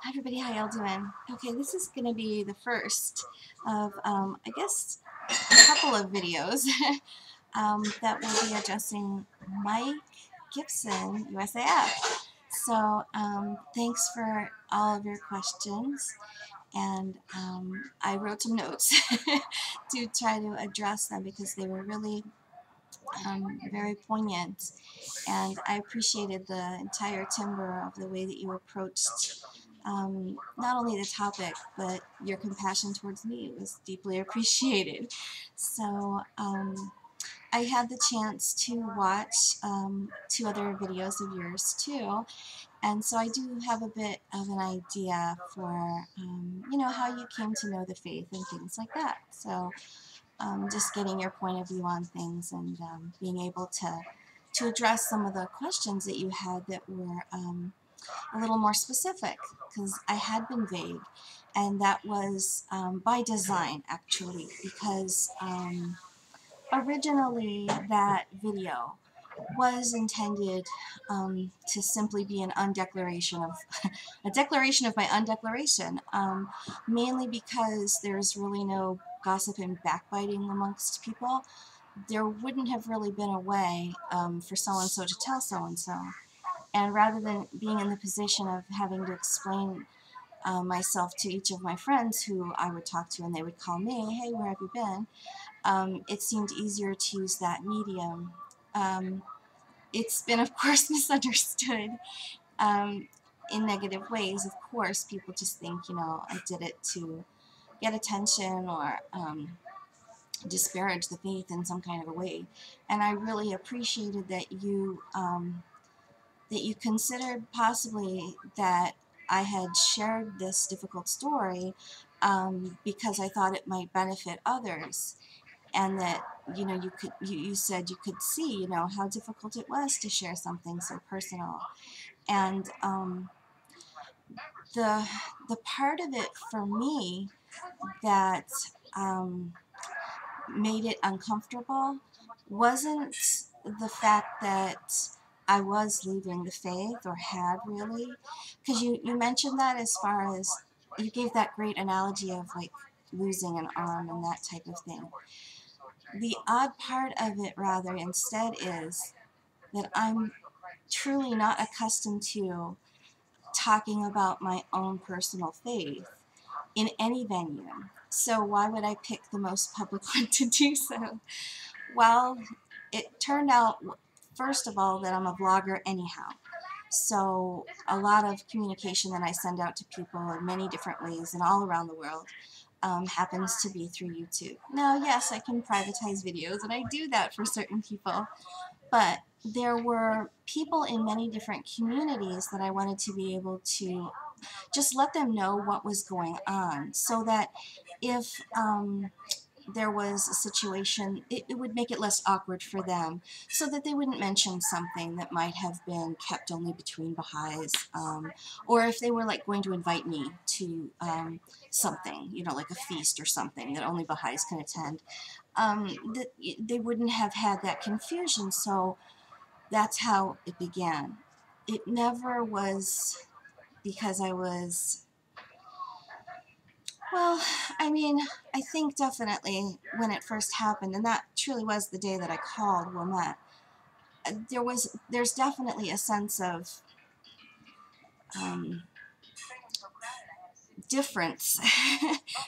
Hi everybody, how y'all doing? Okay, this is going to be the first of, I guess, a couple of videos that will be addressing Mike Gibson, USAF. So, thanks for all of your questions, and I wrote some notes to try to address them because they were really very poignant, and I appreciated the entire timbre of the way that you approached not only the topic, but your compassion towards me. It was deeply appreciated. So I had the chance to watch two other videos of yours too, and so I do have a bit of an idea for, you know, how you came to know the faith and things like that. So just getting your point of view on things, and being able to address some of the questions that you had that were a little more specific, because I had been vague, and that was by design actually, because originally that video was intended to simply be an undeclaration of a declaration of my undeclaration, mainly because there's really no gossip and backbiting amongst people. There wouldn't have really been a way for so-and-so to tell so-and-so. And rather than being in the position of having to explain myself to each of my friends who I would talk to, and they would call me, hey, where have you been? It seemed easier to use that medium. It's been, of course, misunderstood in negative ways. Of course, people just think, you know, I did it to get attention or disparage the faith in some kind of a way. And I really appreciated that you considered possibly that I had shared this difficult story because I thought it might benefit others, and that, you know, you said you could see, you know, how difficult it was to share something so personal. And the part of it for me that made it uncomfortable wasn't the fact that I was leaving the faith, or had really, because you mentioned that, as far as you gave that great analogy of like losing an arm and that type of thing. The odd part of it, rather, instead, is that I'm truly not accustomed to talking about my own personal faith in any venue. So why would I pick the most public one to do so? Well, it turned out, first of all, that I'm a vlogger anyhow. So a lot of communication that I send out to people in many different ways and all around the world happens to be through YouTube. Now, yes, I can privatize videos, and I do that for certain people, but there were people in many different communities that I wanted to be able to just let them know what was going on, so that if there was a situation, it would make it less awkward for them, so that they wouldn't mention something that might have been kept only between Baha'is, or if they were like going to invite me to something, you know, like a feast or something that only Baha'is can attend, that they wouldn't have had that confusion. So that's how it began. It never was because I was, well, I mean, I think definitely when it first happened, and that truly was the day that I called Wilmette, there's definitely a sense of um, difference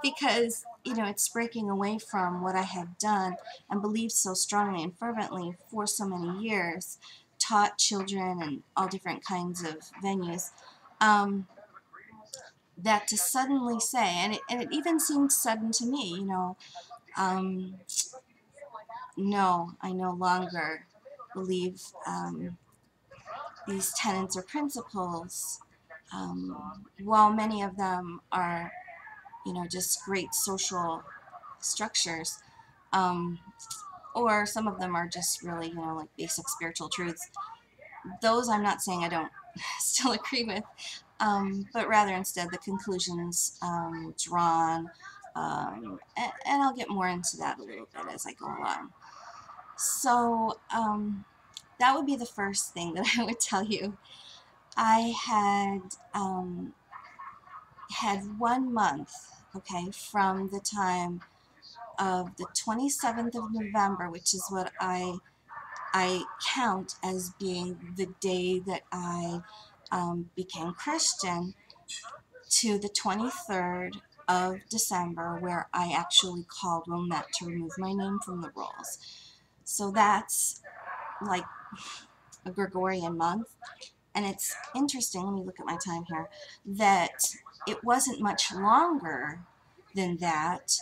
because, you know, it's breaking away from what I had done and believed so strongly and fervently for so many years, taught children in all different kinds of venues. That to suddenly say, and it even seemed sudden to me, you know, no, I no longer believe these tenets or principles, while many of them are, you know, just great social structures, um, or some of them are just really, you know, like basic spiritual truths. Those I'm not saying I don't still agree with, but rather instead the conclusions drawn, and I'll get more into that a little bit as I go along. So that would be the first thing that I would tell you. I had had 1 month, okay, from the time of the 27th of November, which is what I count as being the day that I became Christian, to the 23rd of December, where I actually called Wilmette to remove my name from the rolls. So that's like a Gregorian month. And it's interesting, let me look at my time here, that it wasn't much longer than that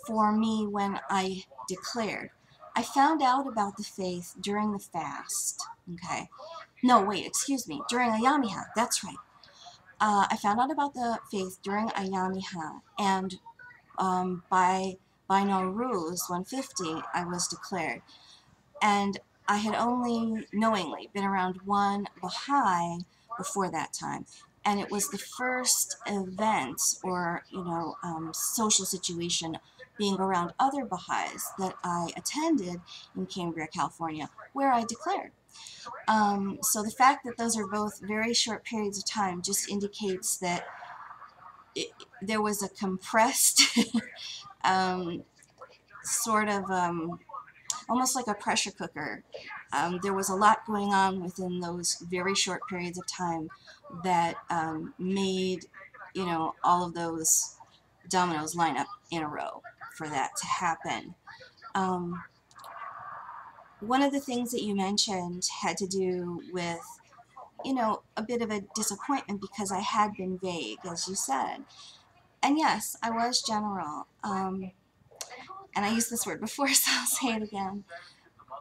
for me when I declared. I found out about the faith during the fast, okay? No, wait, excuse me, during Ayamiha, that's right. I found out about the faith during Ayamiha, and by Nowruz 150, I was declared. And I had only knowingly been around one Baha'i before that time. And it was the first event or, social situation being around other Baha'is that I attended in Cambria, California, where I declared. So the fact that those are both very short periods of time just indicates that there was a compressed um, sort of almost like a pressure cooker. There was a lot going on within those very short periods of time that made, all of those dominoes line up in a row for that to happen. One of the things that you mentioned had to do with, a bit of a disappointment because I had been vague, as you said. And yes, I was general. And I used this word before, so I'll say it again.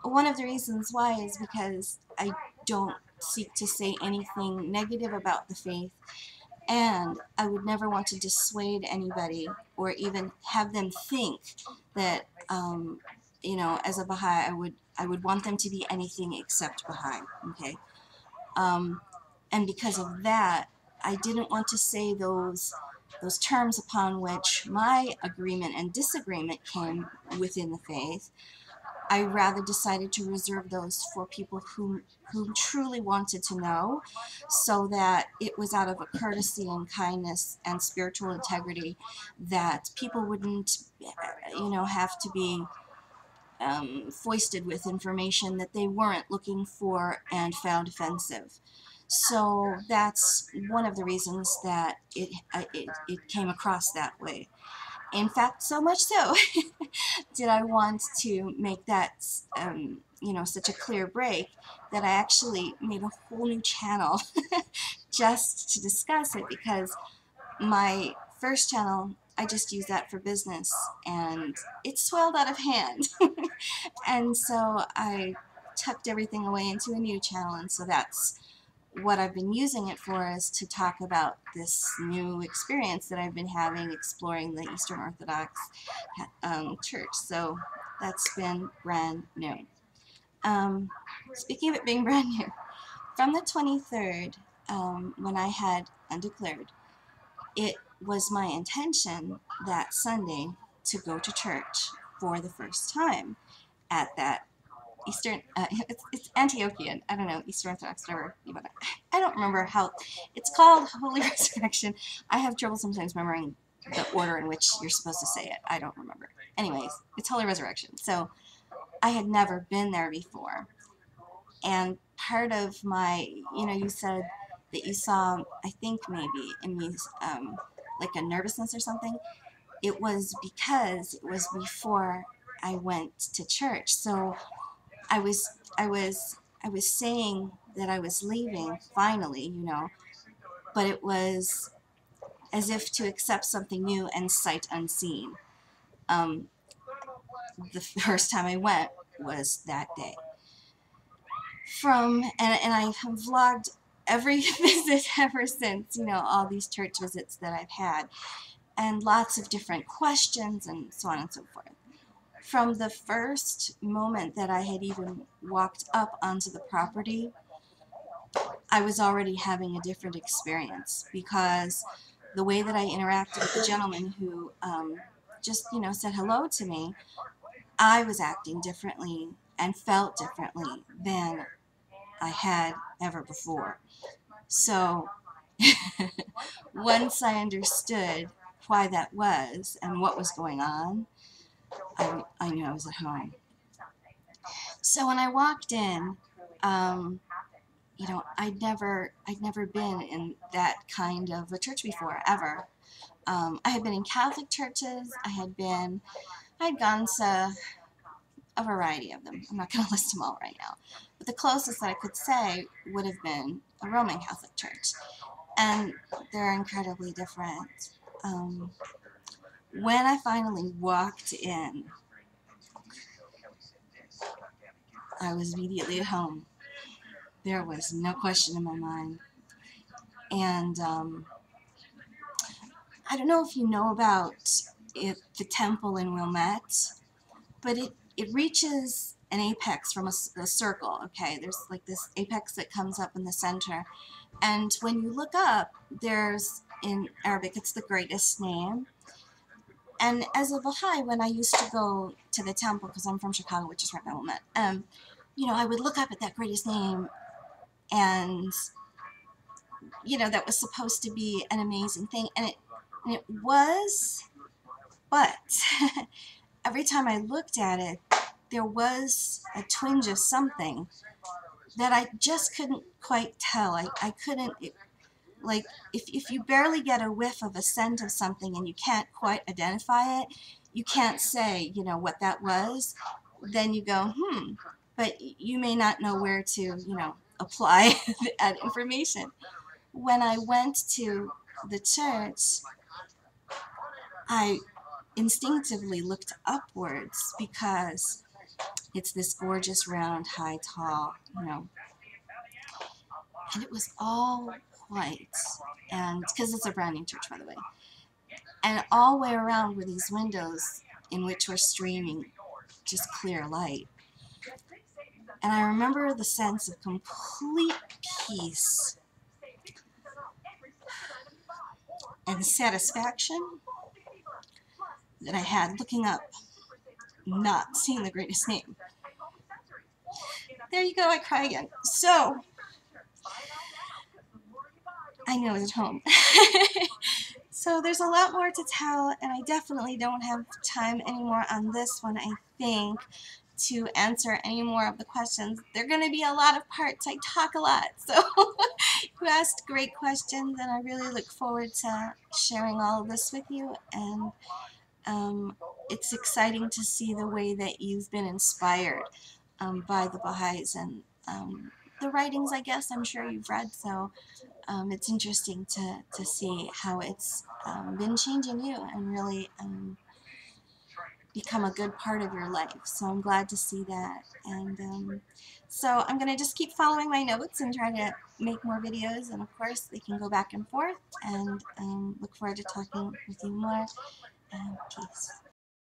One of the reasons why is because I don't seek to say anything negative about the faith, and I would never want to dissuade anybody or even have them think that, as a Baha'i, I would want them to be anything except Baha'i. Okay, and because of that, I didn't want to say those terms upon which my agreement and disagreement came within the faith. I rather decided to reserve those for people who truly wanted to know, so that it was out of a courtesy and kindness and spiritual integrity that people wouldn't, have to be foisted with information that they weren't looking for and found offensive. So that's one of the reasons that it came across that way. In fact, so much so did I want to make that, such a clear break that I actually made a whole new channel just to discuss it, because my first channel, I just used that for business, and it swelled out of hand. And so I tucked everything away into a new channel, and so that's what I've been using it for, is to talk about this new experience that I've been having exploring the Eastern Orthodox Church. So that's been brand new. Speaking of it being brand new, from the 23rd, when I had undeclared, it was my intention that Sunday to go to church for the first time at that Eastern, it's Antiochian, I don't know, Eastern Orthodox, whatever you want to, I don't remember how, it's called Holy Resurrection. I have trouble sometimes remembering the order in which you're supposed to say it. I don't remember. Anyways, it's Holy Resurrection. So I had never been there before. And part of my, you said that you saw, I think maybe in me, like a nervousness or something. It was because it was before I went to church. So I was saying that I was leaving finally, but it was as if to accept something new and sight unseen. The first time I went was that day. And I have vlogged every visit ever since, all these church visits that I've had, and lots of different questions and so on and so forth. From the first moment that I had even walked up onto the property, I was already having a different experience, because the way that I interacted with the gentleman who just, said hello to me, I was acting differently and felt differently than I had ever before. So once I understood why that was and what was going on, I knew I was at home. So when I walked in, you know, I'd never been in that kind of a church before, ever. I had been in Catholic churches. I'd gone to a variety of them. I'm not going to list them all right now. But the closest that I could say would have been a Roman Catholic church. And they're incredibly different. When I finally walked in, I was immediately at home. There was no question in my mind. And I don't know if you know about the temple in Wilmette, but it reaches an apex from a circle, okay? There's like this apex that comes up in the center. And when you look up, there's, in Arabic, it's the greatest name. And as a Baha'i, when I used to go to the temple, because I'm from Chicago, which is right by Wilmette, you know, I would look up at that greatest name, and, you know, that was supposed to be an amazing thing. And it was, but every time I looked at it, there was a twinge of something that I just couldn't quite tell. I couldn't, like, if you barely get a whiff of a scent of something and you can't quite identify it, you can't say, you know, what that was, then you go, but you may not know where to, you know, apply that information. When I went to the church, I instinctively looked upwards because it's this gorgeous, round, high, tall, you know, and it was all white, and because it's a brand new church, by the way, and all the way around were these windows in which were streaming just clear light. And I remember the sense of complete peace and satisfaction that I had looking up, not seeing the greatest name. There you go, I cry again. So, I know I was at home. So there's a lot more to tell, and I definitely don't have time anymore on this one, I think, to answer any more of the questions. There are going to be a lot of parts. I talk a lot, so you asked great questions, and I really look forward to sharing all of this with you. And it's exciting to see the way that you've been inspired by the Baha'is and the writings, I guess, I'm sure you've read, so it's interesting to see how it's been changing you and really become a good part of your life. So I'm glad to see that. And so I'm going to just keep following my notes and try to make more videos. And of course, they can go back and forth. And look forward to talking with you more. And peace.